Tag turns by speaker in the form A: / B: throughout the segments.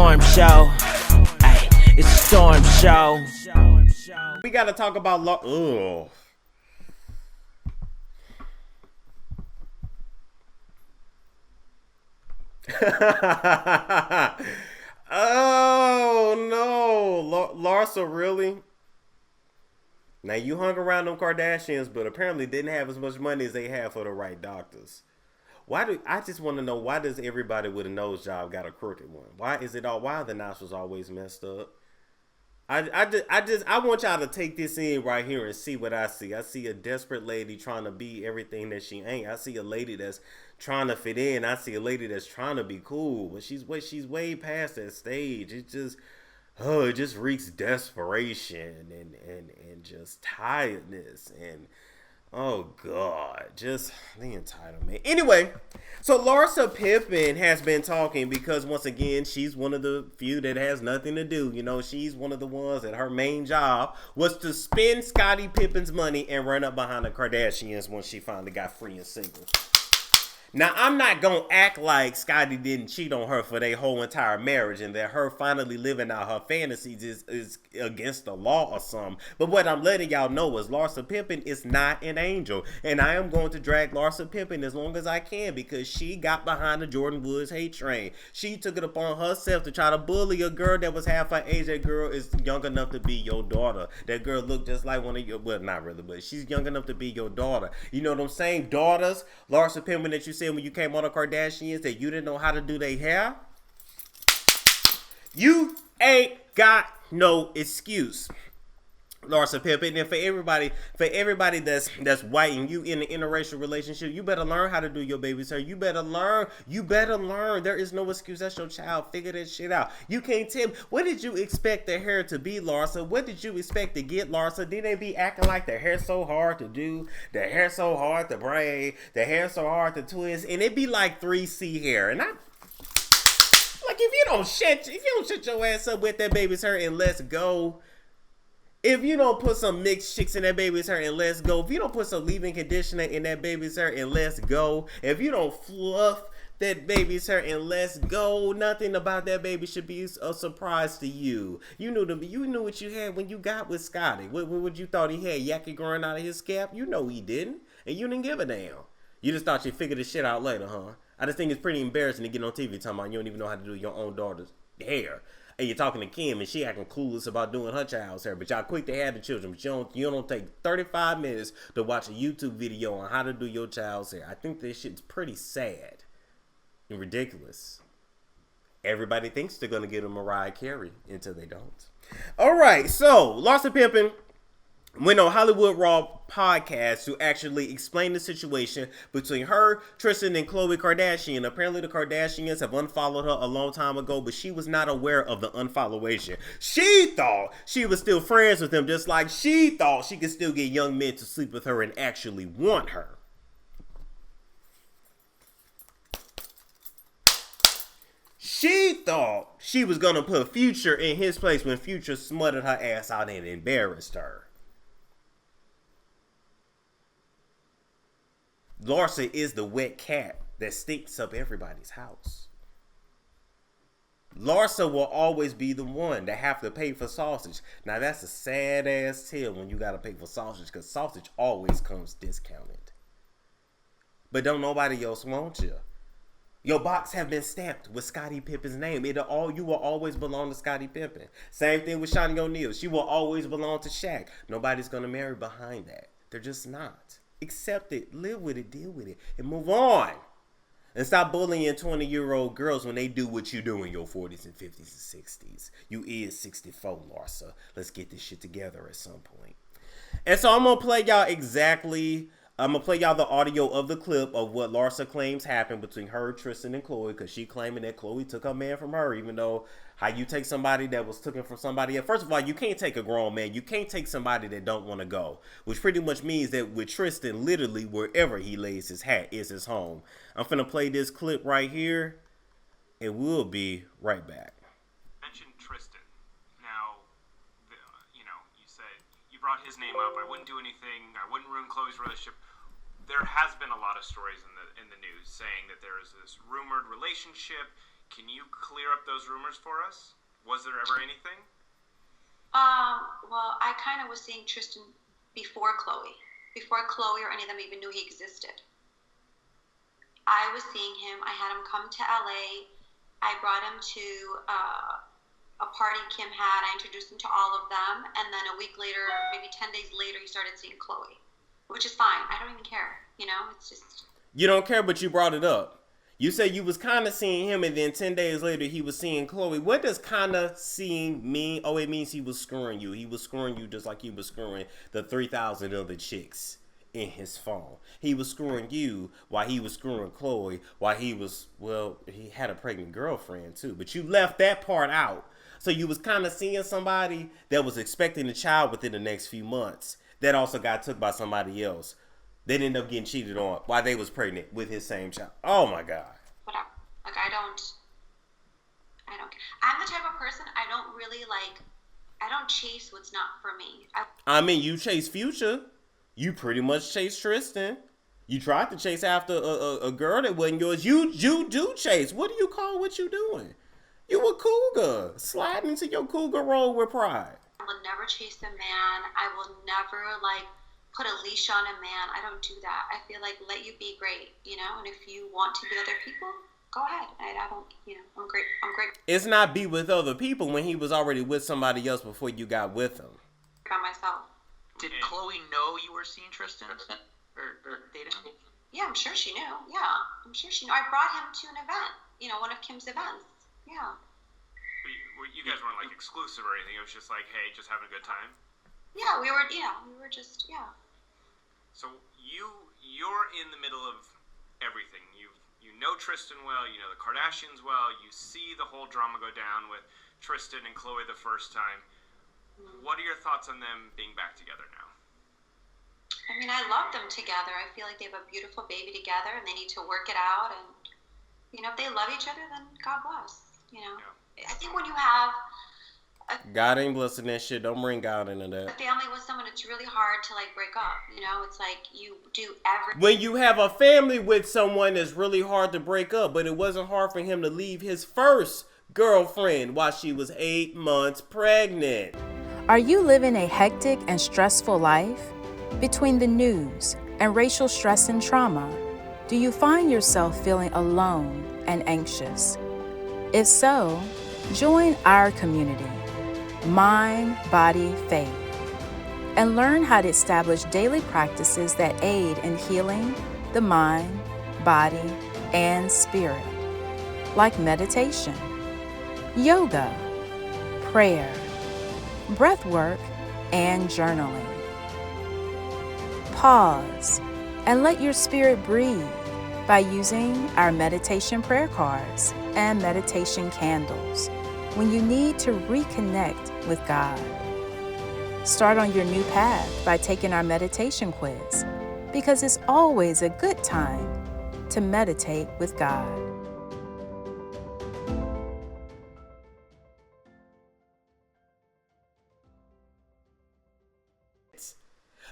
A: storm show. Ay, it's a storm show.
B: We gotta talk about ugh. Oh no, Larsa, really? Now you hung around them Kardashians, but apparently didn't have as much money as they have for the right doctors. I just want to know, why does everybody with a nose job got a crooked one? Why are the nostrils always messed up? I want y'all to take this in right here and see what I see. I see a desperate lady trying to be everything that she ain't. I see a lady that's trying to fit in. I see a lady that's trying to be cool, but she's way past that stage. It just reeks desperation and just tiredness and oh God, just the entitlement. Anyway, so Larsa Pippen has been talking because once again, she's one of the few that has nothing to do. You know, she's one of the ones that her main job was to spend Scottie Pippen's money and run up behind the Kardashians when she finally got free and single. Now, I'm not going to act like Scottie didn't cheat on her for their whole entire marriage and that her finally living out her fantasies is against the law or something. But what I'm letting y'all know is Larsa Pippen is not an angel. And I am going to drag Larsa Pippen as long as I can because she got behind the Jordan Woods hate train. She took it upon herself to try to bully a girl that was half her age. That girl is young enough to be your daughter. That girl looked just like one of your, well, not really, but she's young enough to be your daughter. You know what I'm saying? Daughters, Larsa Pippen that you said when you came on the Kardashians that you didn't know how to do their hair, you ain't got no excuse, Larsa Pippen. And for everybody that's white and you in an interracial relationship, you better learn how to do your baby's hair. You better learn. There is no excuse. That's your child. Figure that shit out. You can't tell me, what did you expect the hair to be, Larsa? What did you expect to get, Larsa? Did they be acting like the hair so hard to do, the hair so hard to braid, the hair so hard to twist, and it be like 3C hair? And I like, if you don't shut your ass up with that baby's hair and let's go. If you don't put some mixed chicks in that baby's hair and let's go. If you don't put some leave-in conditioner in that baby's hair and let's go. If you don't fluff that baby's hair and let's go. Nothing about that baby should be a surprise to you. You knew what you had when you got with Scottie. What you thought he had? Yaki growing out of his scalp? You know he didn't. And you didn't give a damn. You just thought you'd figure this shit out later, huh? I just think it's pretty embarrassing to get on TV talking about you don't even know how to do your own daughter's hair. And you're talking to Kim and she acting clueless about doing her child's hair. But y'all quick to have the children. But you don't take 35 minutes to watch a YouTube video on how to do your child's hair. I think this shit's pretty sad and ridiculous. Everybody thinks they're going to get a Mariah Carey until they don't. All right, so Larsa Pippen went on Hollywood Raw podcast to actually explain the situation between her, Tristan, and Khloe Kardashian. Apparently, the Kardashians have unfollowed her a long time ago, but she was not aware of the unfollowation. She thought she was still friends with him, just like she thought she could still get young men to sleep with her and actually want her. She thought she was going to put Future in his place when Future smutted her ass out and embarrassed her. Larsa is the wet cat that stinks up everybody's house. Larsa will always be the one that have to pay for sausage. Now that's a sad ass tale when you gotta pay for sausage, because sausage always comes discounted. But don't nobody else want you. Your box have been stamped with Scottie Pippen's name. You will always belong to Scottie Pippen. Same thing with Shawnee O'Neal. She will always belong to Shaq. Nobody's gonna marry behind that. They're just not. Accept it, live with it, deal with it, and move on. And stop bullying 20-year-old girls when they do what you do in your 40s and 50s and 60s. You is 64, Larsa. Let's get this shit together at some point. And so I'm going to play y'all the audio of the clip of what Larsa claims happened between her, Tristan, and Khloe, because she claiming that Khloe took her man from her, even though how you take somebody that was taken from somebody else. First of all, you can't take a grown man. You can't take somebody that don't want to go, which pretty much means that with Tristan, literally wherever he lays his hat is his home. I'm finna play this clip right here, and we'll be right back.
C: Mention Tristan. Now, you said you brought his name up. I wouldn't do anything. I wouldn't ruin Khloe's relationship. There has been a lot of stories in the news saying that there is this rumored relationship. Can you clear up those rumors for us? Was there ever anything?
D: Well, I kind of was seeing Tristan before Khloe or any of them even knew he existed. I was seeing him. I had him come to LA. I brought him to a party Kim had. I introduced him to all of them. And then a week later, maybe 10 days later, he started seeing Khloe, which is fine. I don't even care. You know, it's just.
B: You don't care, but you brought it up. You said you was kind of seeing him, and then 10 days later, he was seeing Khloe. What does kind of seeing mean? Oh, it means he was screwing you. He was screwing you just like he was screwing the 3,000 other chicks in his phone. He was screwing you while he was screwing Khloe, while he was, well, he had a pregnant girlfriend too. But you left that part out. So you was kind of seeing somebody that was expecting a child within the next few months that also got took by somebody else. They ended up getting cheated on while they was pregnant with his same child. Oh my God.
D: Whatever. Like, I don't care. I'm the type of person, I don't chase what's not for me.
B: I mean, you chase Future. You pretty much chase Tristan. You tried to chase after a girl that wasn't yours. You do chase. What do you call what you doing? You a cougar. Sliding into your cougar role with pride.
D: I will never chase a man. I will never, put a leash on a man. I don't do that. I feel like let you be great, and if you want to be with other people, go ahead. I don't, I'm great.
B: It's not be with other people when he was already with somebody else before you got with him.
D: By myself.
E: Did Khloe know you were seeing Tristan or dating him?
D: Yeah, I'm sure she knew. Yeah, I'm sure she knew. I brought him to an event, one of Kim's events. Yeah.
C: But you guys weren't exclusive or anything. It was just hey, just having a good time.
D: Yeah, we were just.
C: So you're in the middle of everything. You know Tristan well. You know the Kardashians well. You see the whole drama go down with Tristan and Khloe the first time. What are your thoughts on them being back together now?
D: I mean, I love them together. I feel like they have a beautiful baby together, and they need to work it out. And if they love each other, then God bless.
C: Yeah.
D: I think when you have
B: God ain't blessing that shit. Don't bring God into
D: a
B: that.
D: family with someone, it's really hard to break up. It's like you do everything.
B: When you have a family with someone, it's really hard to break up. But it wasn't hard for him to leave his first girlfriend while she was 8 months pregnant.
F: Are you living a hectic and stressful life? Between the news and racial stress and trauma, do you find yourself feeling alone and anxious? If so, join our community, Mind, Body, Faith, and learn how to establish daily practices that aid in healing the mind, body, and spirit, like meditation, yoga, prayer, breath work, and journaling. Pause and let your spirit breathe by using our meditation prayer cards and meditation candles when you need to reconnect with God. Start on your new path by taking our meditation quiz, because it's always a good time to meditate with God.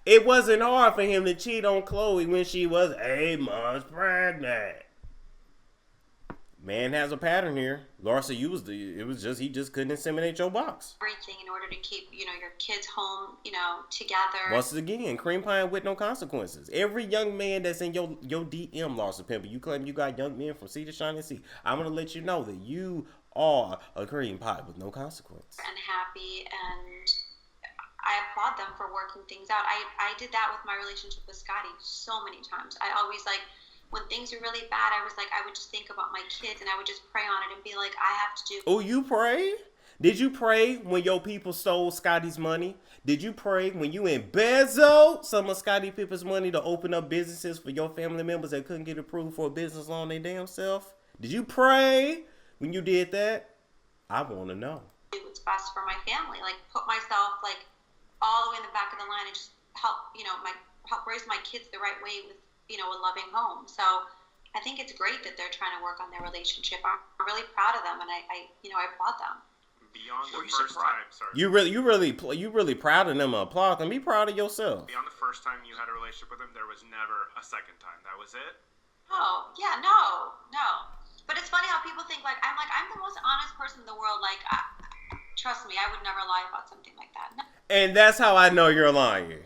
B: It wasn't hard for him to cheat on Khloe when she was 8 months pregnant. Man has a pattern here. Larsa, it was just he just couldn't inseminate your box.
D: Everything in order to keep, your kids home, together.
B: Once again, cream pie with no consequences. Every young man that's in your DM, Larsa Pippen, you claim you got young men from sea to shining sea. I'm gonna let you know that you are a cream pie with no consequence.
D: And happy, and I applaud them for working things out. I did that with my relationship with Scotty so many times. I always when things are really bad, I would just think about my kids and I would just pray on it and be like, I have to do.
B: Oh, you pray? Did you pray when your people stole Scotty's money? Did you pray when you embezzled some of Scottie Pippen's money to open up businesses for your family members that couldn't get approved for a business loan their damn self? Did you pray when you did that? I want to know.
D: Do what's best for my family. Put myself all the way in the back of the line and just help, help raise my kids the right way with, a loving home. So I think it's great that they're trying to work on their relationship. I'm really proud of them, and I applaud them.
C: Beyond the first time, sorry.
B: You really proud of them and applaud them. Be proud of yourself.
C: Beyond the first time you had a relationship with them, there was never a second time. That was it?
D: Oh, yeah, no. But it's funny how people think I'm the most honest person in the world. Trust me, I would never lie about something like that. No.
B: And that's how I know you're lying.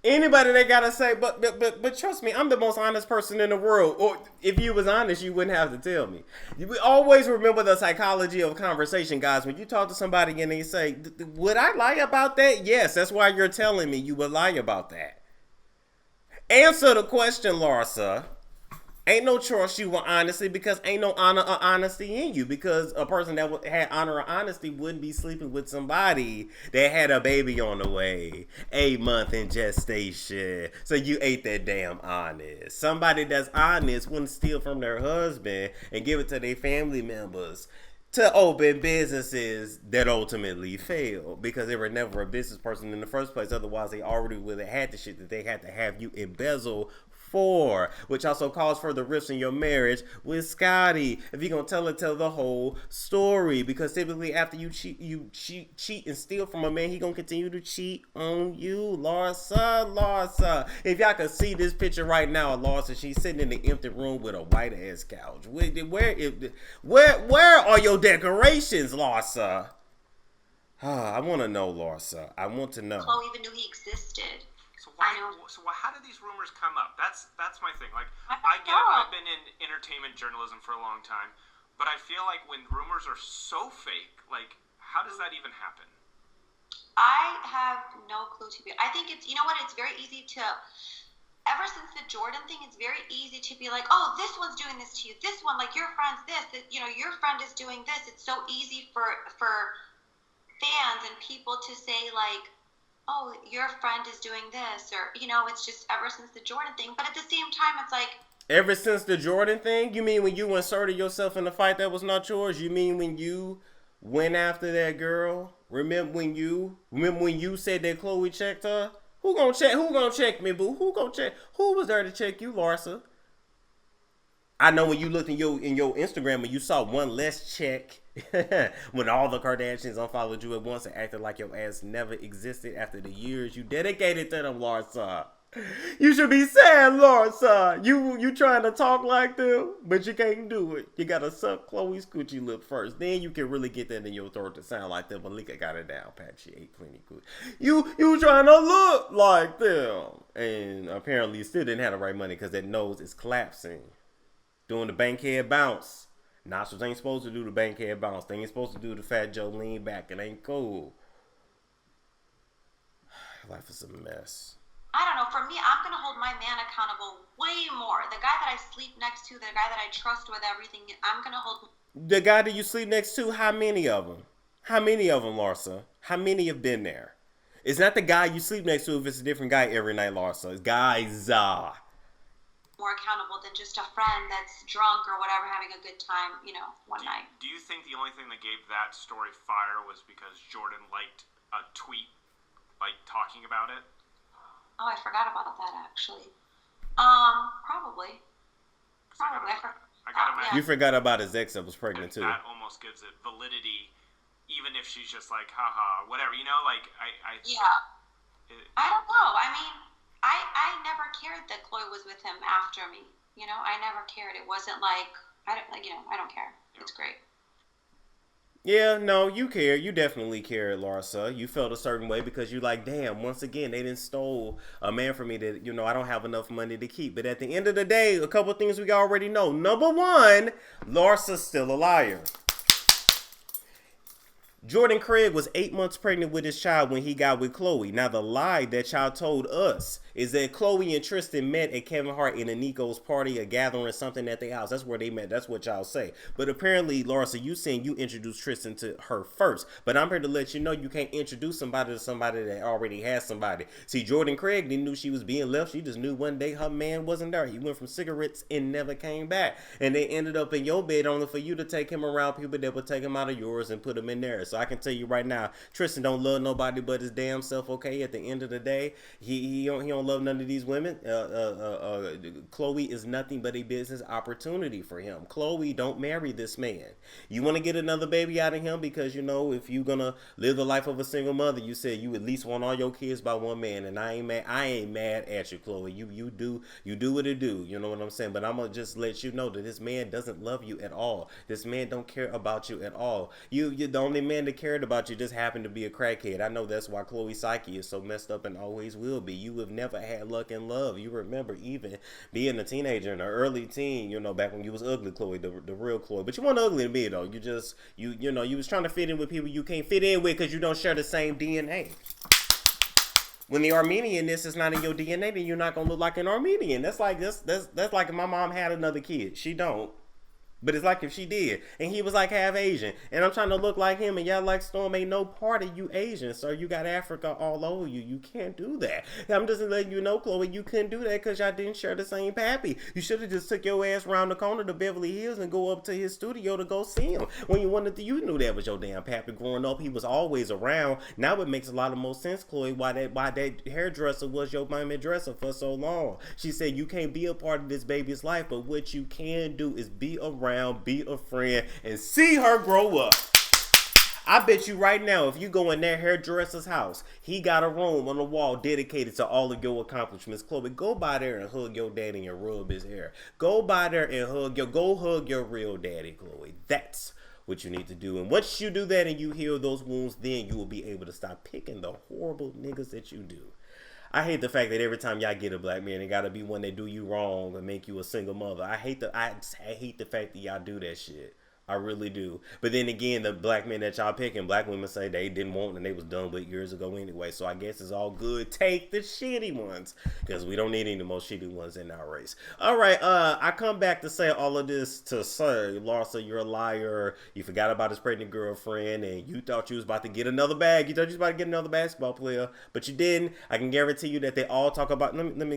B: Anybody that gotta say, but trust me, I'm the most honest person in the world. Or if you was honest, you wouldn't have to tell me. We always remember the psychology of conversation, guys. When you talk to somebody and they say, would I lie about that? Yes, that's why you're telling me you would lie about that. Answer the question, Larsa. Ain't no trust you with honesty because ain't no honor or honesty in you. Because a person that had honor or honesty wouldn't be sleeping with somebody that had a baby on the way, 8 months in gestation. So you ate that damn honest. Somebody that's honest wouldn't steal from their husband and give it to their family members to open businesses that ultimately fail because they were never a business person in the first place. Otherwise, they already would have had the shit that they had to have you embezzle for, which also calls for the rifts in your marriage with Scotty. If you're gonna tell the whole story, because typically after you cheat and steal from a man, he gonna continue to cheat on you, Larsa. If y'all could see this picture right now, Larsa, she's sitting in the empty room with a white ass couch. Where are your decorations, Larsa? I want to know, Larsa. I want to know.
D: Khloe even knew he existed.
C: So how did these rumors come up? That's my thing. I get it. I've been in entertainment journalism for a long time, but I feel like when rumors are so fake, how does that even happen?
D: I have no clue I think it's, you know what, it's very easy to, ever since the Jordan thing, it's very easy to be like, oh, this one's doing this to you. This one, your friend's this, your friend is doing this. It's so easy for fans and people to say oh, your friend is doing this, or, it's just ever since the Jordan thing. But at the same time, it's
B: ever since the Jordan thing? You mean when you inserted yourself in a fight that was not yours? You mean when you went after that girl? Remember when you said that Khloe checked her? Who gonna check me, boo? Who gonna check? Who was there to check you, Larsa? I know when you looked in your Instagram and you saw one less check when all the Kardashians unfollowed you at once and acted like your ass never existed after the years you dedicated to them, Larsa. You should be sad, Larsa. You trying to talk like them, but you can't do it. You gotta suck Khloe's coochie lip first. Then you can really get that in your throat to sound like them. Malika got it down, pat. She ate plenty good. You trying to look like them. And apparently you still didn't have the right money because that nose is collapsing. Doing the bankhead bounce. Nostrils ain't supposed to do the bankhead bounce. They ain't supposed to do the Fat Joe lean back. It ain't cool. Life is a mess.
D: I don't know. For me, I'm going to hold my man accountable way more. The guy that I sleep next to, the guy that I trust with everything, I'm going to hold...
B: The guy that you sleep next to, how many of them? How many of them, Larsa? How many have been there? It's not the guy you sleep next to if it's a different guy every night, Larsa. It's guys,
D: more accountable than just a friend that's drunk or whatever having a good time, one night.
C: Do you think the only thing that gave that story fire was because Jordan liked a tweet, talking about it?
D: Oh, I forgot about that, actually. Probably.
C: I gotta imagine.
B: You forgot about his ex that was pregnant, too.
C: That almost gives it validity, even if she's just haha, whatever, I
D: don't know. I mean, I never cared that Khloe was with him after me. I never cared. It wasn't I don't care. It's great.
B: Yeah, no, you care. You definitely care, Larsa. You felt a certain way because you damn, once again, they didn't stole a man from me that, I don't have enough money to keep. But at the end of the day, a couple of things we already know. Number one, Larsa's still a liar. Jordan Craig was 8 months pregnant with his child when he got with Khloe. Now, the lie that y'all told us is that Khloe and Tristan met at Kevin Hart and Nico's party, a gathering, something at their house. That's where they met. That's what y'all say. But apparently, Larsa, you saying you introduced Tristan to her first. But I'm here to let you know you can't introduce somebody to somebody that already has somebody. See, Jordan Craig didn't know she was being left. She just knew one day her man wasn't there. He went from cigarettes and never came back. And they ended up in your bed only for you to take him around people that would take him out of yours and put him in there. So I can tell you right now, Tristan don't love nobody but his damn self. Okay, at the end of the day, he don't love none of these women. Khloe is nothing but a business opportunity for him. Khloe, don't marry this man. You want to get another baby out of him because, you know, if you're gonna live the life of a single mother, you said you at least want all your kids by one man, and I ain't mad at you, Khloe. You do what it do. You know what I'm saying? But I'm gonna just let you know that this man doesn't love you at all. This man don't care about you at all. You're the only man that cared about you just happened to be a crackhead. I know that's why Khloe's psyche is so messed up and always will be. You have never had luck in love. You remember even being a teenager and an early teen, you know, back when you was ugly, Khloe, the real Khloe. But you weren't ugly to me though. You know, you was trying to fit in with people you can't fit in with because you don't share the same DNA. When the Armenianness is not in your DNA, then you're not gonna look like an Armenian. That's like if my mom had another kid. She don't. But it's like if she did, and he was like half Asian, and I'm trying to look like him, and y'all like Storm ain't no part of you Asian, so you got Africa all over you. You can't do that. I'm just letting you know, Khloe, you couldn't do that because y'all didn't share the same pappy. You should have just took your ass around the corner to Beverly Hills and go up to his studio to go see him. When you wanted to, you knew that was your damn pappy growing up. He was always around. Now it makes a lot of more sense, Khloe, why that hairdresser was your mommy dresser for so long. She said you can't be a part of this baby's life, but what you can do is be around, be a friend, and see her grow up. I bet you right now, if you go in that hairdresser's house, he got a room on the wall dedicated to all of your accomplishments. Khloe, go by there and hug your daddy and rub his hair. Go by there and hug your real daddy, Khloe. That's what you need to do. And once you do that and you heal those wounds, then you will be able to stop picking the horrible niggas that you do. I hate the fact that every time y'all get a black man, it gotta be one that do you wrong and make you a single mother. I hate the fact that y'all do that shit. I really do. But then again, the black men that y'all picking, black women say they didn't want and they was done with years ago anyway. So I guess it's all good. Take the shitty ones, because we don't need any more shitty ones in our race. All right, I come back to say all of this to say, Larsa, you're a liar. You forgot about his pregnant girlfriend, and you thought you was about to get another bag. You thought you was about to get another basketball player, but you didn't. I can guarantee you that they all talk about. Let me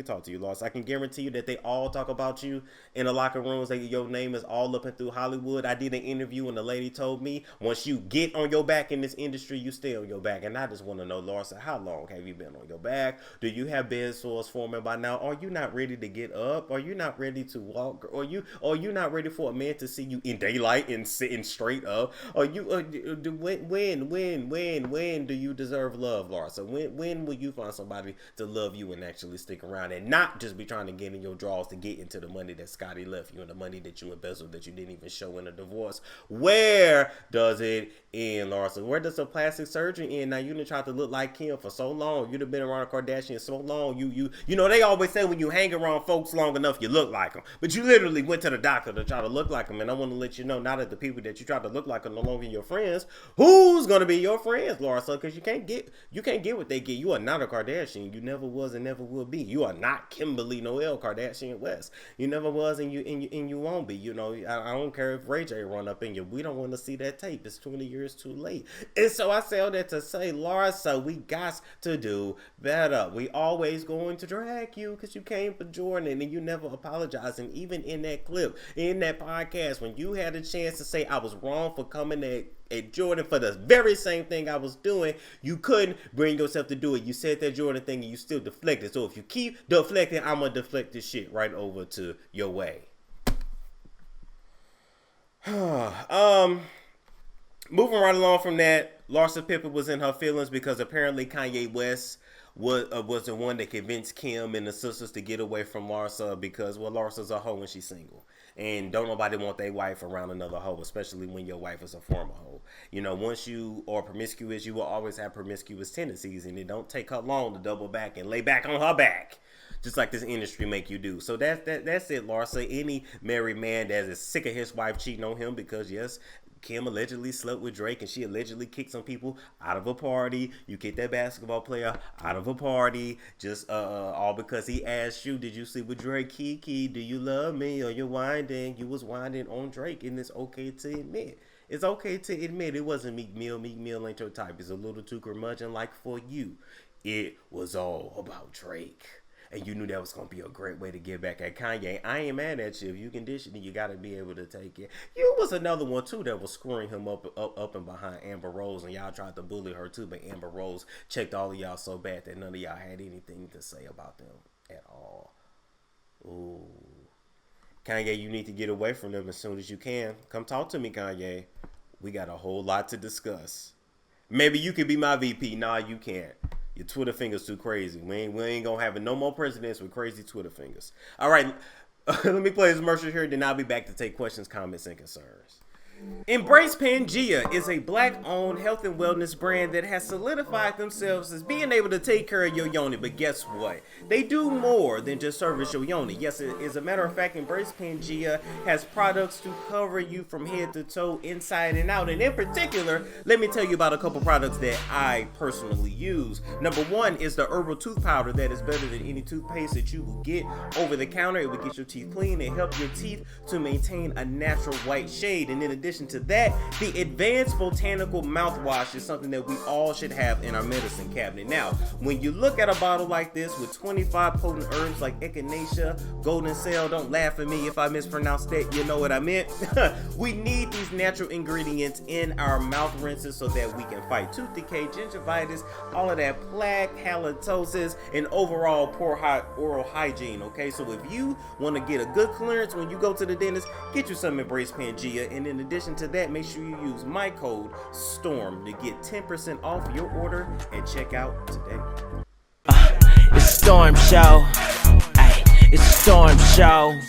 B: talk to you, Larsa. I can guarantee you that they all talk about you in the locker rooms. Your name is all up and through Hollywood. I did an interview and the lady told me once you get on your back in this industry, you stay on your back. And I just want to know, Larsa, how long have you been on your back? Do you have bed sores forming by now? Are you not ready to get up? Are you not ready to walk? Are you not ready for a man to see you in daylight and sitting straight up? Are you when do you deserve love, Larsa? When will you find somebody to love you and actually stick around and not just be trying to get in your drawers to get into the money that Scotty left you and the money that you embezzled that you didn't even show in a divorce? Where does it end, Larsa? Where does the plastic surgery end? Now you done tried to look like Kim for so long. You'd have been around a Kardashian so long. You know they always say when you hang around folks long enough, you look like them. But you literally went to the doctor to try to look like them. And I want to let you know, now that the people that you try to look like are no longer your friends, who's gonna be your friends, Larsa? Because you can't get what they get. You are not a Kardashian. You never was and never will be. You are not Kimberly Noel Kardashian West. You never was and you won't be. You know, I don't care if Ray J run up in you. We don't want to see that tape. It's 20 years too late. And so I say all that to say, Larsa, we got to do better. We always going to drag you because you came for Jordan and you never apologized. And even in that clip, in that podcast, when you had a chance to say I was wrong for coming at Jordan for the very same thing I was doing, you couldn't bring yourself to do it. You said that Jordan thing and you still deflected. So if you keep deflecting, I'm going to deflect this shit right over to your way. Moving right along from that, Larsa Pippen was in her feelings because apparently Kanye West was the one that convinced Kim and the sisters to get away from Larsa because, well, Larsa's a hoe and she's single. And don't nobody want their wife around another hoe, especially when your wife is a former hoe. You know, once you are promiscuous, you will always have promiscuous tendencies, and it don't take her long to double back and lay back on her back. Just like this industry make you do. So that's it, Larsa. Any married man that is sick of his wife cheating on him because, yes, Kim allegedly slept with Drake and she allegedly kicked some people out of a party. You kick that basketball player out of a party just all because he asked you, did you sleep with Drake? Kiki, do you love me? Or you're whining. You was whining on Drake, and it's okay to admit. It's okay to admit it wasn't Meek Mill. Meek Mill ain't your type. It's a little too curmudgeon like for you. It was all about Drake. And you knew that was going to be a great way to get back at Kanye. I ain't mad at you. If you condition it, you got to be able to take it. You was another one, too, that was screwing him up and behind Amber Rose. And y'all tried to bully her, too. But Amber Rose checked all of y'all so bad that none of y'all had anything to say about them at all. Ooh. Kanye, you need to get away from them as soon as you can. Come talk to me, Kanye. We got a whole lot to discuss. Maybe you could be my VP. Nah, you can't. Your Twitter fingers too crazy. We ain't gonna have no more presidents with crazy Twitter fingers. All right, let me play this commercial here, then I'll be back to take questions, comments, and concerns. Embrace Pangea is a black-owned health and wellness brand that has solidified themselves as being able to take care of your yoni. But guess what? They do more than just service your yoni. Yes, as a matter of fact, Embrace Pangea has products to cover you from head to toe, inside and out. And in particular, let me tell you about a couple products that I personally use. Number one is the herbal tooth powder that is better than any toothpaste that you will get over the counter. It will get your teeth clean and help your teeth to maintain a natural white shade. And in addition to that, the advanced botanical mouthwash is something that we all should have in our medicine cabinet. Now, when you look at a bottle like this with 25 potent herbs like echinacea, golden cell, don't laugh at me if I mispronounce that, you know what I meant. We need these natural ingredients in our mouth rinses so that we can fight tooth decay, gingivitis, all of that plaque, halitosis, and overall poor oral hygiene. Okay, so if you want to get a good clearance when you go to the dentist, get you some Embrace Pangea. And in addition to that, make sure you use my code STORM to get 10% off your order at checkout today.
A: It's a storm show. Ay, it's a storm show.